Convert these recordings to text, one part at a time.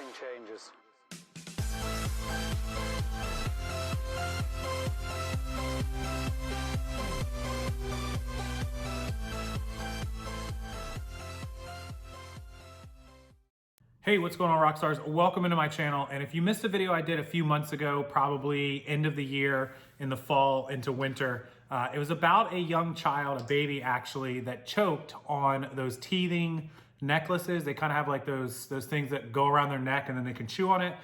nothing changes. Hey, what's going on, Rockstars? Welcome into my channel. And if you missed a video I did a few months ago, probably end of the year, in the fall into winter, it was about a young child, a baby actually, that choked on those teething necklaces. They kind of have like those things that go around their neck and then they can chew on it.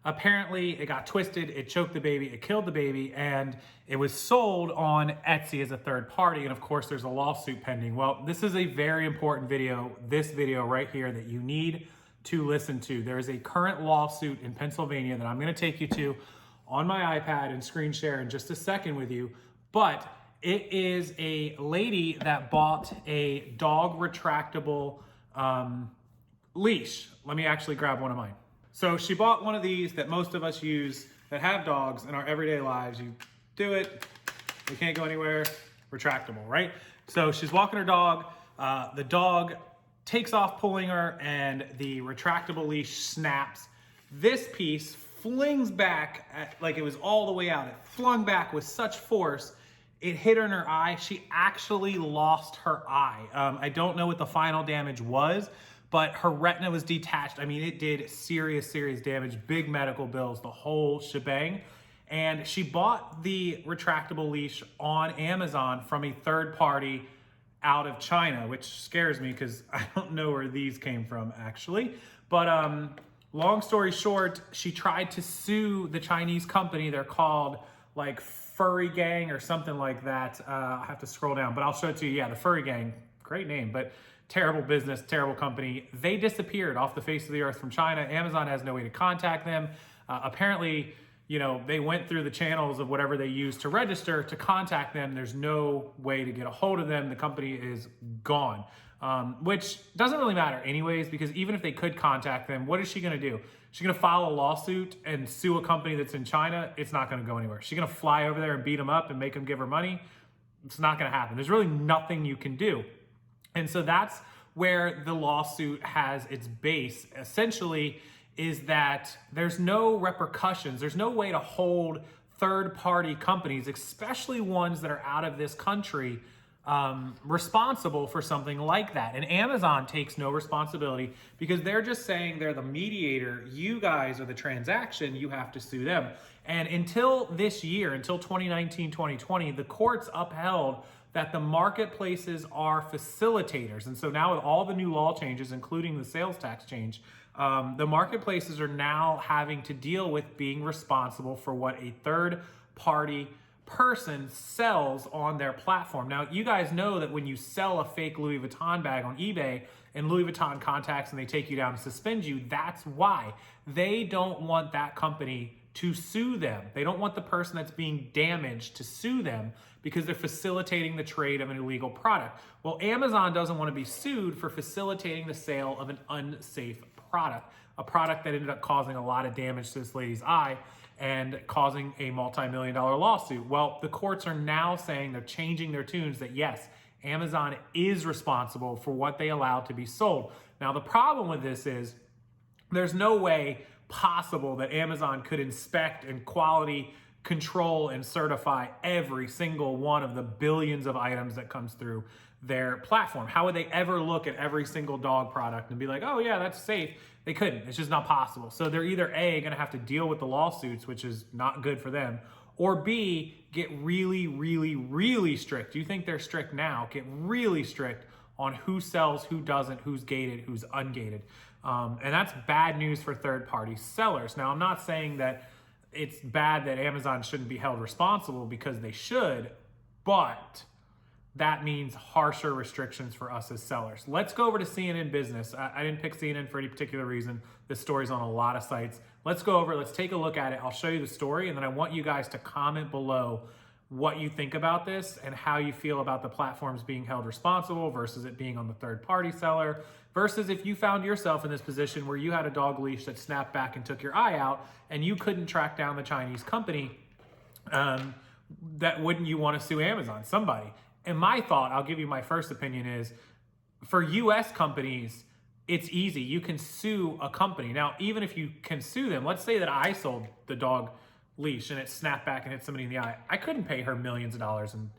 Apparently it got twisted, it choked the baby, it killed the baby, and it was sold on Etsy as a third party. And of course there's a lawsuit pending. Well, this is a very important video, this video right here, that you need to listen to. There is a current lawsuit in Pennsylvania that I'm gonna take you to on my iPad and screen share in just a second with you. But it is a lady that bought a dog retractable leash. Let me actually grab one of mine. So she bought one of these that most of us use that have dogs in our everyday lives. You do it, they can't go anywhere, retractable, right? So she's walking her dog, the dog takes off pulling her and the retractable leash snaps. This piece flings back like it was all the way out. It flung back with such force, it hit her in her eye. She actually lost her eye. I don't know what the final damage was, but her retina was detached. I mean, it did serious damage, big medical bills, the whole shebang. And she bought the retractable leash on Amazon from a third party out of China, which scares me because I don't know where these came from actually. But long story short, she tried to sue the Chinese company. They're called like Furry Gang or something like that. I have to scroll down, but I'll show it to you. Yeah, the Furry Gang, great name, but terrible business, terrible company. They disappeared off the face of the earth from China. Amazon has no way to contact them. Apparently, you know, they went through the channels of whatever they used to register to contact them. There's no way to get a hold of them. The company is gone, which doesn't really matter anyways, because even if they could contact them, what is she gonna do? She's gonna file a lawsuit and sue a company that's in China? It's not gonna go anywhere. She's gonna fly over there and beat them up and make them give her money? It's not gonna happen. There's really nothing you can do. And so that's where the lawsuit has its base. Essentially, is that there's no repercussions. There's no way to hold third-party companies, especially ones that are out of this country, responsible for something like that. And Amazon takes no responsibility because they're just saying they're the mediator. You guys are the transaction, you have to sue them. And until this year, until 2019, 2020, the courts upheld that the marketplaces are facilitators. And so now with all the new law changes, including the sales tax change, the marketplaces are now having to deal with being responsible for what a third party person sells on their platform. Now, you guys know that when you sell a fake Louis Vuitton bag on eBay and Louis Vuitton contacts and they take you down and suspend you, that's why. They don't want that company to sue them. They don't want the person that's being damaged to sue them because they're facilitating the trade of an illegal product. Well, Amazon doesn't want to be sued for facilitating the sale of an unsafe product, a product that ended up causing a lot of damage to this lady's eye and causing a multi-million-dollar lawsuit. Well, the courts are now saying, they're changing their tunes, that yes, Amazon is responsible for what they allow to be sold. Now, the problem with this is there's no way possible that Amazon could inspect and quality control and certify every single one of the billions of items that comes through their platform. How would they ever look at every single dog product and be like, oh yeah, that's safe? They couldn't. It's just not possible. So they're either A, gonna have to deal with the lawsuits, which is not good for them, or B, get really strict. Do you think they're strict now? Get really strict on who sells, who doesn't, who's gated, who's ungated. And that's bad news for third-party sellers. Now, I'm not saying that it's bad that Amazon shouldn't be held responsible, because they should, but that means harsher restrictions for us as sellers. Let's go over to CNN Business. I didn't pick CNN for any particular reason. This story's on a lot of sites. Let's go over, let's take a look at it. I'll show you the story, and then I want you guys to comment below what you think about this and how you feel about the platforms being held responsible versus it being on the third-party seller, versus if you found yourself in this position where you had a dog leash that snapped back and took your eye out and you couldn't track down the Chinese company, that wouldn't you want to sue Amazon? Somebody. And my thought, I'll give you my first opinion, is for US companies, it's easy. You can sue a company. Now, even if you can sue them, let's say that I sold the dog leash and it snapped back and hit somebody in the eye. I couldn't pay her millions of dollars in,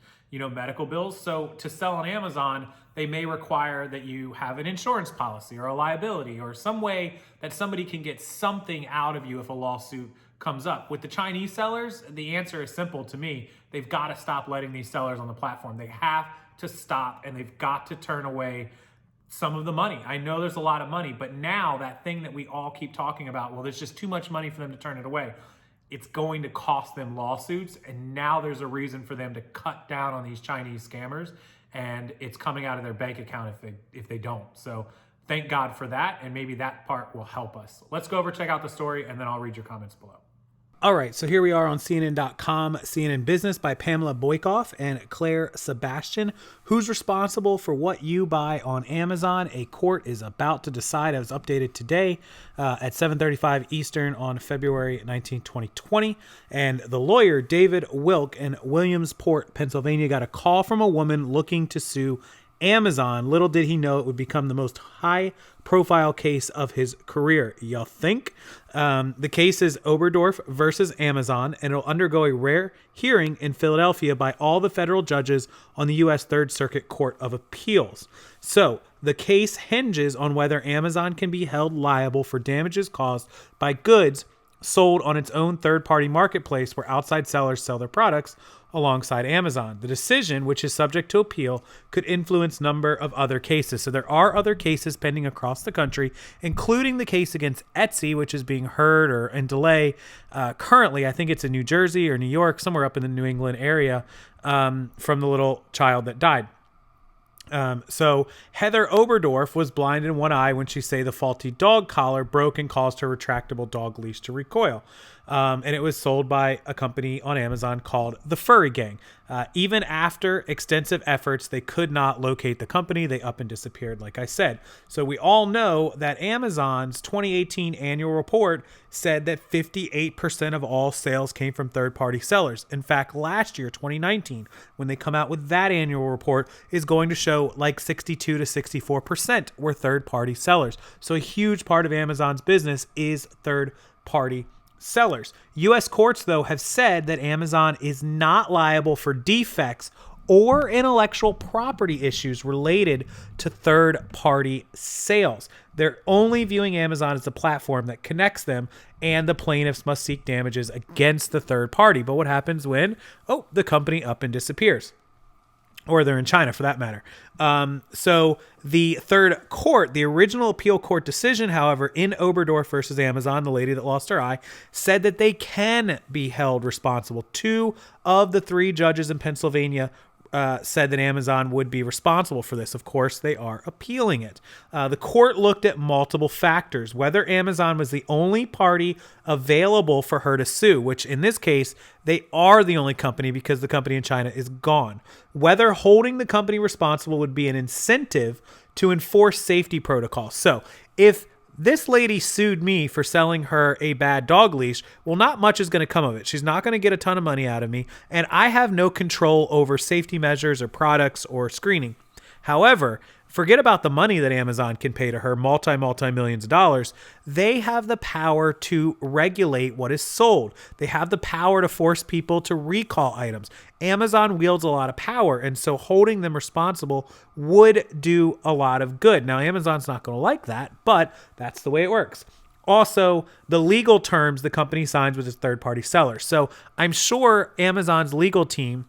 medical bills. So to sell on Amazon, they may require that you have an insurance policy or a liability or some way that somebody can get something out of you if a lawsuit comes up. With the Chinese sellers, the answer is simple to me. They've got to stop letting these sellers on the platform. They have to stop, and they've got to turn away some of the money. I know there's a lot of money, but now that thing that we all keep talking about, well, there's just too much money for them to turn it away. It's going to cost them lawsuits, and now there's a reason for them to cut down on these Chinese scammers, and it's coming out of their bank account if they don't. So thank God for that, and maybe that part will help us. Let's go over, check out the story, and then I'll read your comments below. All right, so here we are on CNN.com, CNN Business by Pamela Boykoff and Claire Sebastian. Who's responsible for what you buy on Amazon? A court is about to decide. It was updated today at 7:35 Eastern on February 19, 2020. And the lawyer, David Wilk in Williamsport, Pennsylvania, got a call from a woman looking to sue Amazon. Little did he know it would become the most high-profile case of his career. Y'all think? The case is Oberdorf versus Amazon, and it'll undergo a rare hearing in Philadelphia by all the federal judges on the U.S. Third Circuit Court of Appeals. So the case hinges on whether Amazon can be held liable for damages caused by goods sold on its own third-party marketplace where outside sellers sell their products alongside Amazon. The decision, which is subject to appeal, could influence a number of other cases. So there are other cases pending across the country, including the case against Etsy, which is being heard or in delay. Currently, I think it's in New Jersey or New York, somewhere up in the New England area, from the little child that died. So Heather Oberdorf was blind in one eye when she say the faulty dog collar broke and caused her retractable dog leash to recoil. And it was sold by a company on Amazon called The Furry Gang. Even after extensive efforts, they could not locate the company. They up and disappeared, like I said. So we all know that Amazon's 2018 annual report said that 58% of all sales came from third-party sellers. In fact, last year, 2019, when they come out with that annual report, is going to show like 62 to 64% were third-party sellers. So a huge part of Amazon's business is third-party sellers. U.S. courts, though, have said that Amazon is not liable for defects or intellectual property issues related to third-party sales. They're only viewing Amazon as a platform that connects them, and the plaintiffs must seek damages against the third party. But what happens when, the company up and disappears? Or they're in China, for that matter. So the third court, the original appeal court decision, however, in Oberdorf versus Amazon, the lady that lost her eye, said that they can be held responsible. 2 of the 3 judges in Pennsylvania said that Amazon would be responsible for this. Of course, they are appealing it. The court looked at multiple factors, whether Amazon was the only party available for her to sue, which in this case, they are the only company because the company in China is gone. Whether holding the company responsible would be an incentive to enforce safety protocols. So if this lady sued me for selling her a bad dog leash, well, not much is going to come of it. She's not going to get a ton of money out of me, and I have no control over safety measures or products or screening. However, forget about the money that Amazon can pay to her, multi-millions of dollars. They have the power to regulate what is sold. They have the power to force people to recall items. Amazon wields a lot of power, and so holding them responsible would do a lot of good. Now, Amazon's not going to like that, but that's the way it works. Also, the legal terms the company signs with its third-party sellers. So I'm sure Amazon's legal team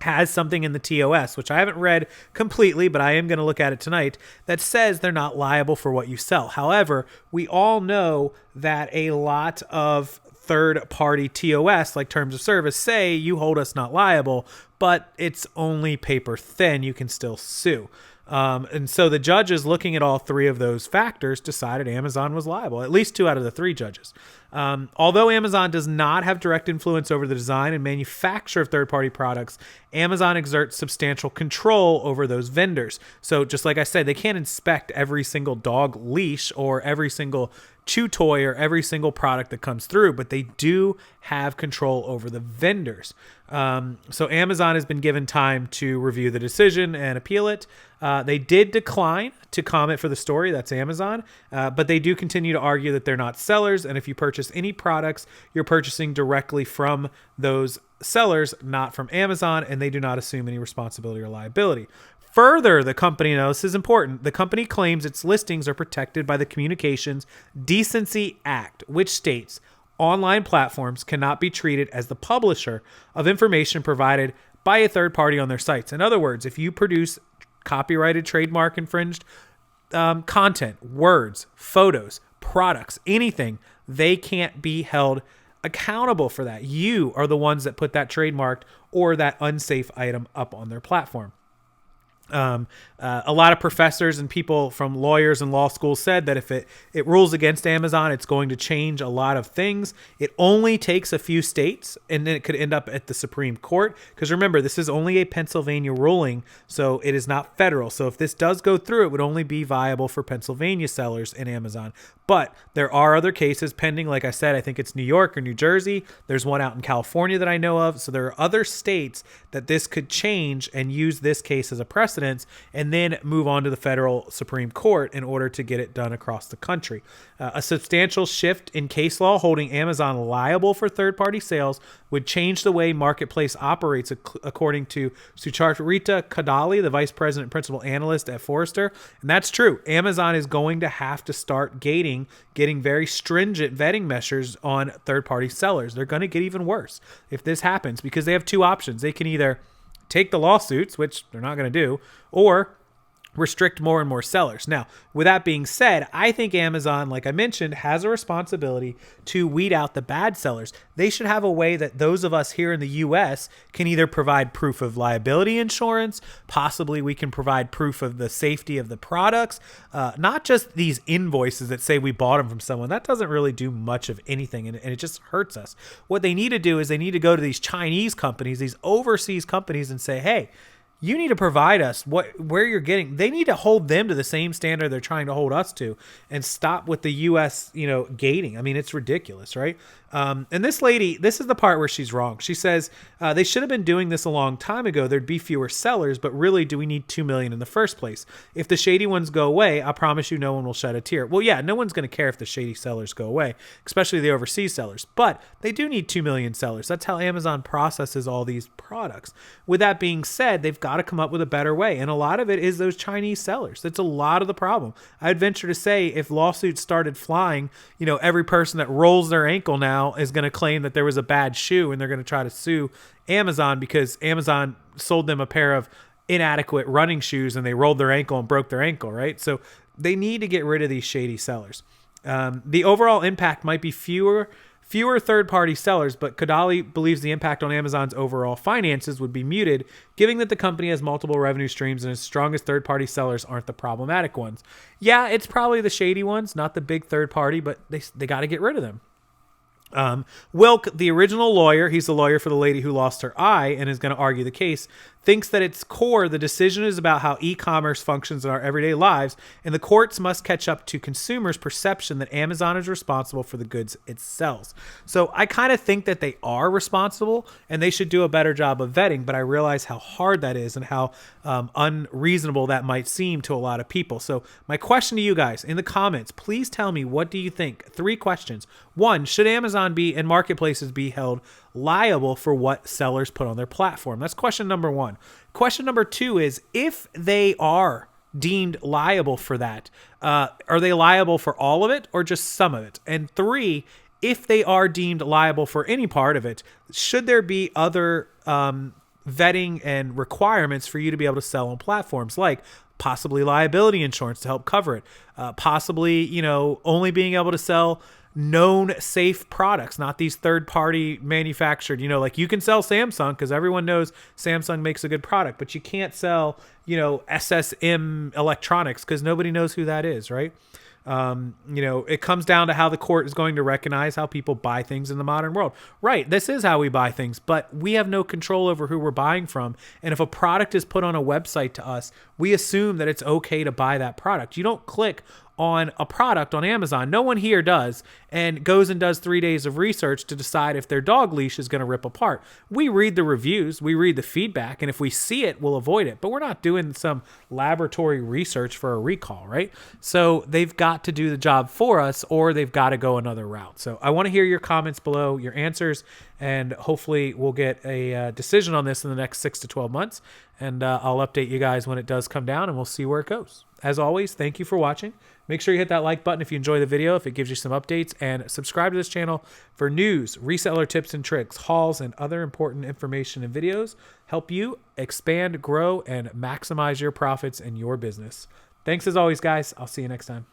has something in the TOS, which I haven't read completely, but I am going to look at it tonight, that says they're not liable for what you sell. However, we all know that a lot of third-party TOS, like terms of service, say you hold us not liable, but it's only paper thin. You can still sue. And so the judges looking at all 3 of those factors decided Amazon was liable, at least 2 out of the 3 judges. Although Amazon does not have direct influence over the design and manufacture of third-party products, Amazon exerts substantial control over those vendors. So just like I said, they can't inspect every single dog leash or every single chew toy or every single product that comes through, but they do have control over the vendors. So Amazon has been given time to review the decision and appeal it. They did decline to comment for the story. That's Amazon. But they do continue to argue that they're not sellers. And if you purchase any products, you're purchasing directly from those sellers, not from Amazon, and they do not assume any responsibility or liability. Further, the company, now this is important, the company claims its listings are protected by the Communications Decency Act, which states online platforms cannot be treated as the publisher of information provided by a third party on their sites. In other words, if you produce copyrighted, trademark infringed content, words, photos, products, anything, they can't be held accountable for that. You are the ones that put that trademarked or that unsafe item up on their platform. A lot of professors and people from lawyers and law schools said that if it rules against Amazon, it's going to change a lot of things. It only takes a few states, and then it could end up at the Supreme Court. Because remember, this is only a Pennsylvania ruling, so it is not federal. So if this does go through, it would only be viable for Pennsylvania sellers in Amazon. But there are other cases pending. Like I said, I think it's New York or New Jersey. There's one out in California that I know of. So there are other states that this could change and use this case as a precedent, and then move on to the federal Supreme Court in order to get it done across the country. A substantial shift in case law holding Amazon liable for third-party sales would change the way marketplace operates, according to Sucharita Kadali, the vice president and principal analyst at Forrester. And that's true. Amazon is going to have to start getting very stringent vetting measures on third-party sellers. They're going to get even worse if this happens, because they have two options. They can either take the lawsuits, which they're not going to do, or restrict more and more sellers. Now, with that being said, I think Amazon, like I mentioned, has a responsibility to weed out the bad sellers. They should have a way that those of us here in the US can either provide proof of liability insurance, possibly we can provide proof of the safety of the products, not just these invoices that say we bought them from someone. That doesn't really do much of anything, and it just hurts us. What they need to do is they need to go to these Chinese companies, these overseas companies, and say, hey, you need to provide us where you're getting. They need to hold them to the same standard they're trying to hold us to, and stop with the U.S. gating. I mean, it's ridiculous, right? And this lady, this is the part where she's wrong. She says they should have been doing this a long time ago. There'd be fewer sellers, but really, do we need 2 million in the first place? If the shady ones go away, I promise you, no one will shed a tear. Well, yeah, no one's going to care if the shady sellers go away, especially the overseas sellers. But they do need 2 million sellers. That's how Amazon processes all these products. With that being said, they've got to come up with a better way, and a lot of it is those Chinese sellers. That's a lot of the problem. I'd venture to say if lawsuits started flying, every person that rolls their ankle now is going to claim that there was a bad shoe, and they're going to try to sue Amazon because Amazon sold them a pair of inadequate running shoes and they rolled their ankle and broke their ankle, right? So they need to get rid of these shady sellers. The overall impact might be fewer third-party sellers, but Kadali believes the impact on Amazon's overall finances would be muted, given that the company has multiple revenue streams and its strongest third-party sellers aren't the problematic ones. Yeah, it's probably the shady ones, not the big third-party, but they got to get rid of them. Wilk, the original lawyer, he's the lawyer for the lady who lost her eye and is going to argue the case, thinks that at its core, the decision is about how e-commerce functions in our everyday lives, and the courts must catch up to consumers' perception that Amazon is responsible for the goods it sells. So I kind of think that they are responsible and they should do a better job of vetting, but I realize how hard that is and how unreasonable that might seem to a lot of people. So my question to you guys in the comments, please tell me, what do you think? 3 questions. 1, should Amazon be and marketplaces be held liable for what sellers put on their platform? That's question number 1. Question number 2 is, if they are deemed liable for that, are they liable for all of it or just some of it? And 3, if they are deemed liable for any part of it, should there be other vetting and requirements for you to be able to sell on platforms, like possibly liability insurance to help cover it, possibly, only being able to sell known safe products, not these third-party manufactured, like you can sell Samsung because everyone knows Samsung makes a good product, but you can't sell, SSM Electronics because nobody knows who that is, right? It comes down to how the court is going to recognize how people buy things in the modern world. Right, this is how we buy things, but we have no control over who we're buying from. And if a product is put on a website to us, we assume that it's okay to buy that product. You don't click on a product on Amazon. No one here does, and goes and does 3 days of research to decide if their dog leash is going to rip apart. We read the reviews, we read the feedback, and if we see it, we'll avoid it. But we're not doing some laboratory research for a recall, right? So they've got to do the job for us, or they've got to go another route. So I want to hear your comments below, your answers, and hopefully we'll get a decision on this in the next 6 to 12 months. And I'll update you guys when it does come down, and we'll see where it goes. As always, thank you for watching. Make sure you hit that like button if you enjoy the video, if it gives you some updates, and subscribe to this channel for news, reseller tips and tricks, hauls, and other important information and videos help you expand, grow, and maximize your profits in your business. Thanks as always, guys. I'll see you next time.